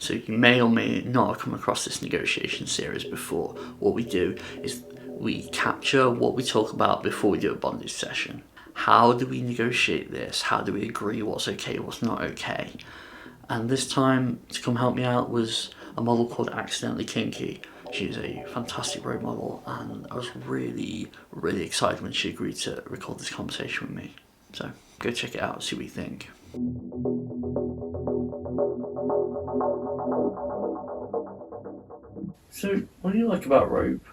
So you may or may not have come across this negotiation series before. What we do is we capture what we talk about before we do a bondage session. How do we negotiate this? How do we agree what's okay, what's not okay? And this time, to come help me out was a model called Accidentally Kinky. She's a fantastic rope model, and I was really, really excited when she agreed to record this conversation with me. So go check it out, see what you think. So, what do you like about rope?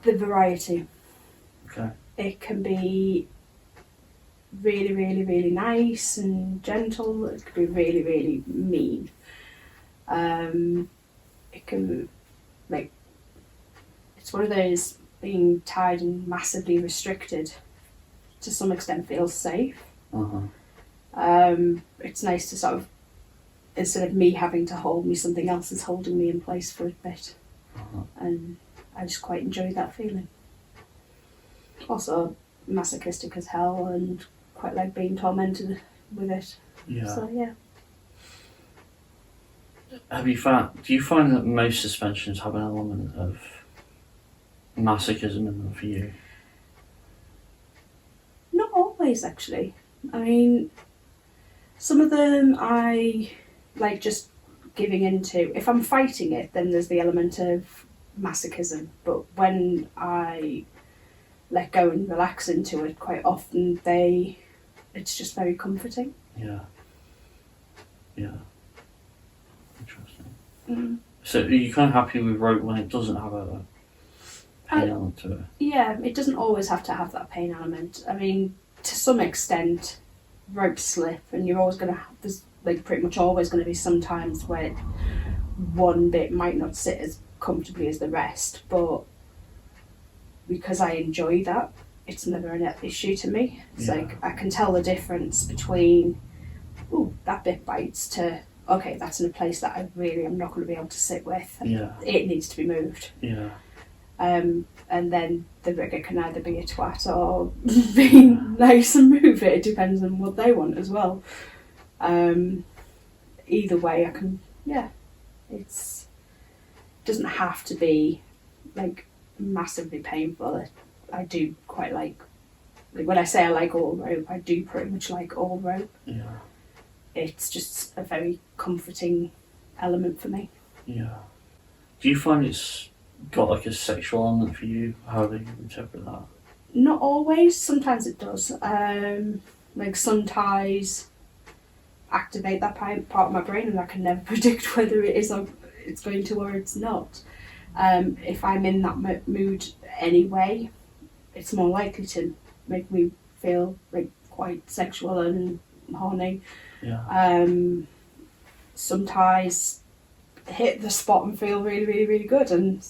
The variety. Okay. It can be really, really, really nice and gentle. It could be really, really mean. It can, it's one of those being tied and massively restricted to some extent feels safe. It's nice to sort of, instead of me having to hold me, something else is holding me in place for a bit. And I just quite enjoy that feeling. Also masochistic as hell and quite like being tormented with it. Yeah. So yeah. Do you find that most suspensions have an element of masochism in them for you? Not always, actually. I mean, some of them I like just giving into. If I'm fighting it, then there's the element of masochism. But when I let go and relax into it, quite often it's just very comforting. Yeah. Interesting. So are you kind of happy with rope when it doesn't have a pain element to it? Yeah, it doesn't always have to have that pain element. I mean, to some extent, ropes slip, and you're always going to have, there's pretty much always going to be some times where one bit might not sit as comfortably as the rest, but because I enjoy that, it's never an issue to me. It's I can tell the difference between, that bit bites, to, okay, that's in a place that I really am not going to be able to sit with. Yeah. It needs to be moved. Yeah. And then the rigger can either be a twat or be nice and move it. It depends on what they want as well. Either way, I can, it doesn't have to be massively painful. I do quite like when I say I like all rope, I do pretty much like all rope. Yeah. It's just a very comforting element for me. Yeah. Do you find it's got a sexual element for you? How do you interpret that? Not always. Sometimes it does. Some ties activate that part of my brain, and I can never predict whether it's going to or it's not. If I'm in that mood anyway, it's more likely to make me feel quite sexual and horny. Yeah. Some ties hit the spot and feel really, really, really good, and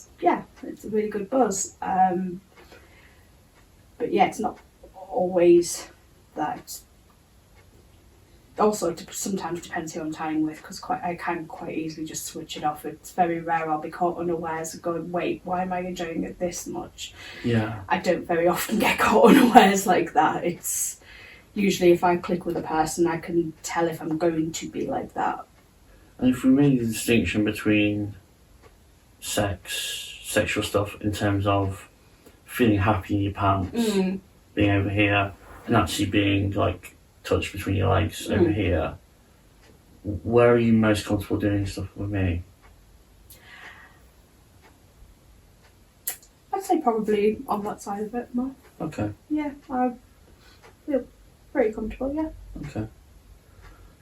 it's a really good buzz. But it's not always that. Also, it sometimes depends who I'm tying with, because I can quite easily just switch it off. It's very rare I'll be caught unawares and going, wait, why am I enjoying it this much? Yeah. I don't very often get caught unawares like that. It's usually if I click with a person, I can tell if I'm going to be like that. And if we made the distinction between sexual stuff in terms of feeling happy in your pants, being over here, and actually being touch between your legs over here, where are you most comfortable doing stuff with me? I'd say probably on that side of it more. Okay. Yeah, I feel pretty comfortable, yeah. Okay.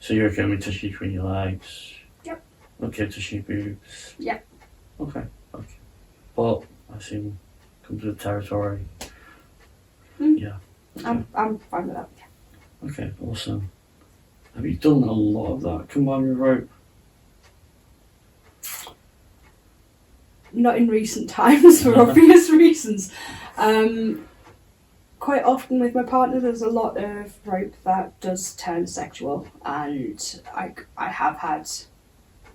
So you're okay with me touching between your legs? Yep. Okay, touching your boobs? Yep. Okay. But I assume comes with territory. Yeah. Okay. I'm fine with that, yeah. Okay, awesome. Have you done a lot of that combined with rope? Not in recent times, for obvious reasons. Quite often with my partner, there's a lot of rope that does turn sexual, and I have had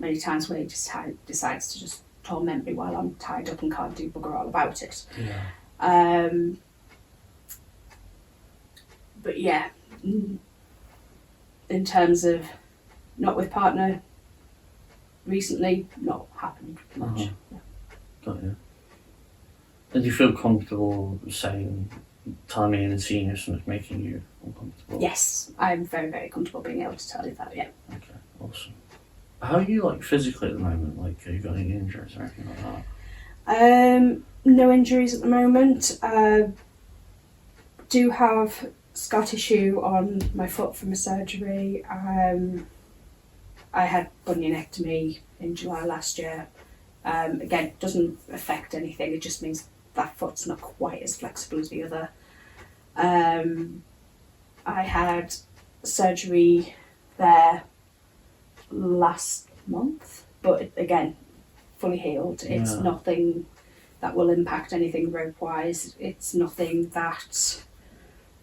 many times where he just decides to just torment me while I'm tied up and can't do bugger all about it. Yeah. But yeah, in terms of not with partner. Recently, not happened much. Uh-huh. Got you. And do you feel comfortable saying, telling me and seeing if something's making you uncomfortable? Yes, I'm very, very comfortable being able to tell you that, yeah. Okay, awesome. How are you like physically at the moment? Like, have you got any injuries or anything like that? No injuries at the moment. Do have scar tissue on my foot from a surgery. I had bunionectomy in July last year. Again, it doesn't affect anything, it just means that foot's not quite as flexible as the other. I had surgery there last month, but again, fully healed. It's nothing that will impact anything rope-wise. It's nothing that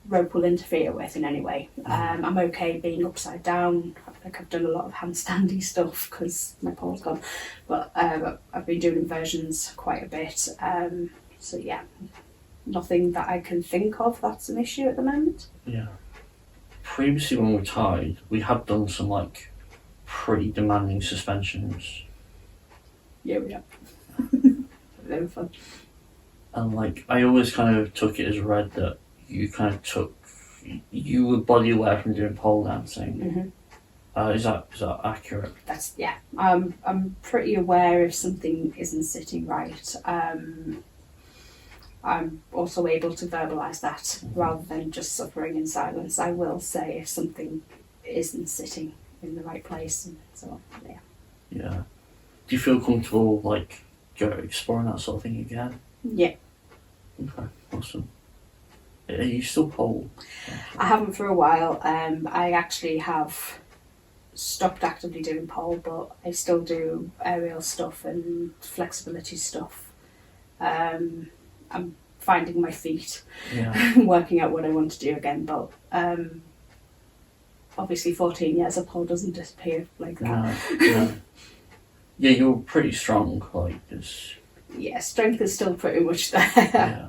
rope will interfere with in any way. I'm okay being upside down. Like, I've done a lot of handstandy stuff because my pole's gone, but I've been doing inversions quite a bit. So yeah, nothing that I can think of that's an issue at the moment. Yeah. Previously when we were tied, we had done some like pretty demanding suspensions. Yeah, we have. Very fun. And like, I always kind of took it as read that you kind of you were body aware from doing pole dancing. Mm-hmm. Is that accurate? That's, yeah. I'm pretty aware if something isn't sitting right. I'm also able to verbalise that rather than just suffering in silence. I will say if something isn't sitting in the right place and so on. Yeah. Yeah. Do you feel comfortable like exploring that sort of thing again? Yeah. Okay, awesome. Are you still pole? I haven't for a while. I actually have stopped actively doing pole, but I still do aerial stuff and flexibility stuff. I'm finding my feet, working out what I want to do again, but obviously 14 years of pole doesn't disappear like that. No. Yeah, you're pretty strong, like this. Yeah, strength is still pretty much there. Yeah.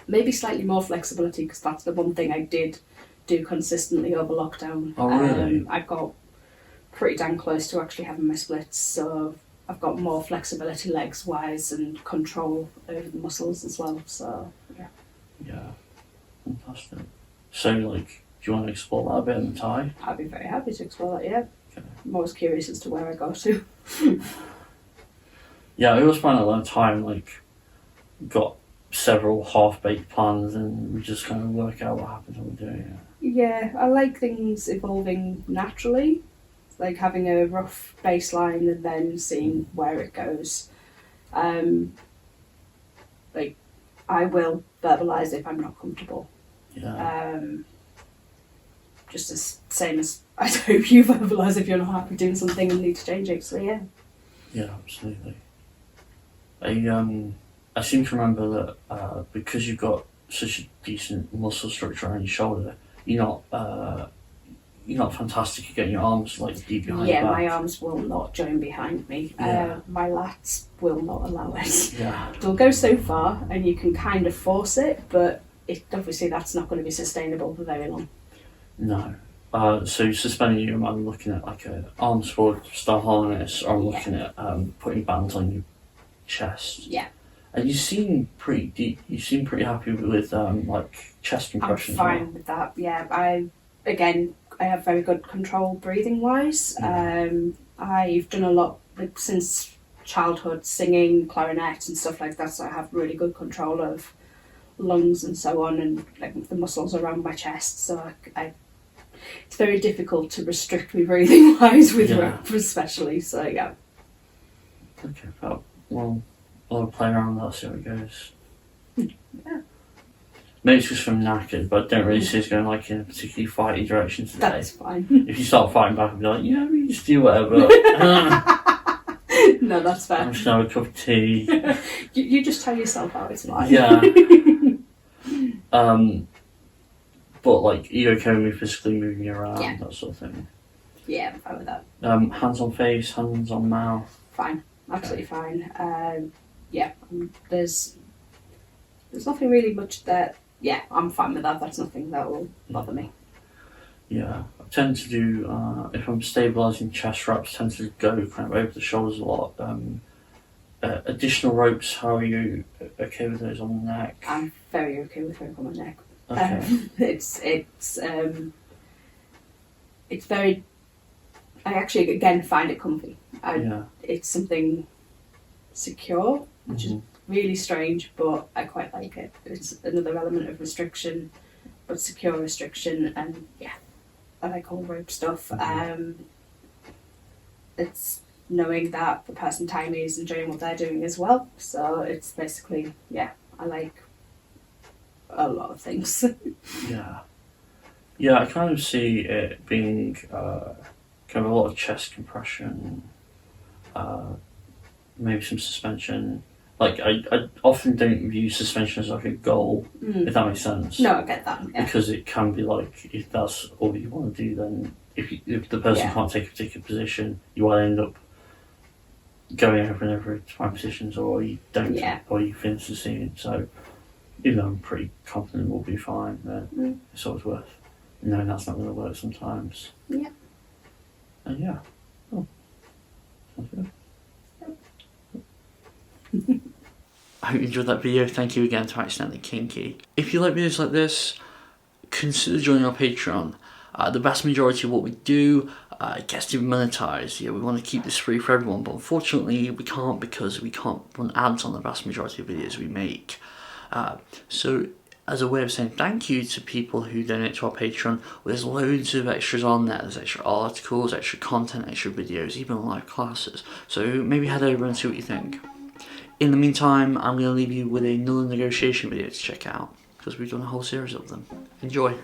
Maybe slightly more flexibility, because that's the one thing I did do consistently over lockdown. Oh, really? I got pretty damn close to actually having my splits, so I've got more flexibility legs wise and control over the muscles as well, so yeah. Yeah, fantastic. So like, do you want to explore that a bit in the Thai? I'd be very happy to explore that, yeah. Okay. I'm always curious as to where I go to. Yeah, I always find a lot of time like got several half-baked plans and we just kind of work out what happens when we do it. Yeah, I like things evolving naturally, like having a rough baseline and then seeing where it goes. Like, I will verbalise if I'm not comfortable. Yeah. Just as same as I hope you verbalise if you're not happy doing something and need to change it. So yeah. Yeah, absolutely. I seem to remember that because you've got such a decent muscle structure on your shoulder, you're not fantastic at getting your arms like deep behind your back. Yeah, my arms will not join behind me. Yeah. My lats will not allow it. Yeah. They'll go so far and you can kind of force it, but obviously that's not going to be sustainable for very long. No. So suspending you, I'm looking at like a arm support style harness, or I'm looking at putting bands on your chest. Yeah. And you seem pretty deep. You seem pretty happy with like chest compression. I'm fine with that. Yeah. I have very good control breathing wise. I've done a lot like since childhood, singing, clarinet and stuff like that. So I have really good control of lungs and so on, and like the muscles around my chest. So it's very difficult to restrict me breathing wise with rope, especially. So yeah. Okay, well, I'll play around with that, see how it goes. Yeah. Maybe it's just from knackered, but I don't really see it's going like in a particularly fighty direction today. That's fine. If you start fighting back, I'll be like, yeah, we just do whatever. No, that's fair. I'm just gonna have a cup of tea. you just tell yourself how it's like. Yeah. But like, are you okay with me physically moving you around, that sort of thing? Yeah, I'm fine with that. Hands on face, hands on mouth. Fine, absolutely fine. There's nothing really much that. Yeah, I'm fine with that. That's nothing that will bother me. Yeah, I tend to do, if I'm stabilising chest wraps, tend to go kind of over the shoulders a lot. Additional ropes, how are you okay with those on the neck? I'm very okay with rope on my neck. Okay. It's very. I actually again find it comfy. Yeah. It's something secure, which is really strange, but I quite like it. It's another element of restriction, but secure restriction, and yeah, I like all rope stuff. It's knowing that the person tying me is enjoying what they're doing as well. So it's basically, yeah, I like a lot of things. Yeah. Yeah, I kind of see it being kind of a lot of chest compression, maybe some suspension. Like, I often don't view suspension as like a goal, if that makes sense. No, I get that. Yeah. Because it can be like, if that's all you want to do, then if the person can't take a particular position, you will end up going over and over to find positions, or you don't, or you finish the scene. So, even though I'm pretty confident we'll be fine, then it's always worth knowing that's not going to work sometimes. Yeah. And yeah. Oh, sounds good. I hope you enjoyed that video. Thank you again to Accidentally Kinky. If you like videos like this, consider joining our Patreon. The vast majority of what we do gets demonetized. Yeah, we want to keep this free for everyone, but unfortunately we can't, because we can't run ads on the vast majority of videos we make. So as a way of saying thank you to people who donate to our Patreon, there's loads of extras on there. There's extra articles, extra content, extra videos, even live classes. So maybe head over and see what you think. In the meantime, I'm going to leave you with another negotiation video to check out, because we've done a whole series of them. Enjoy!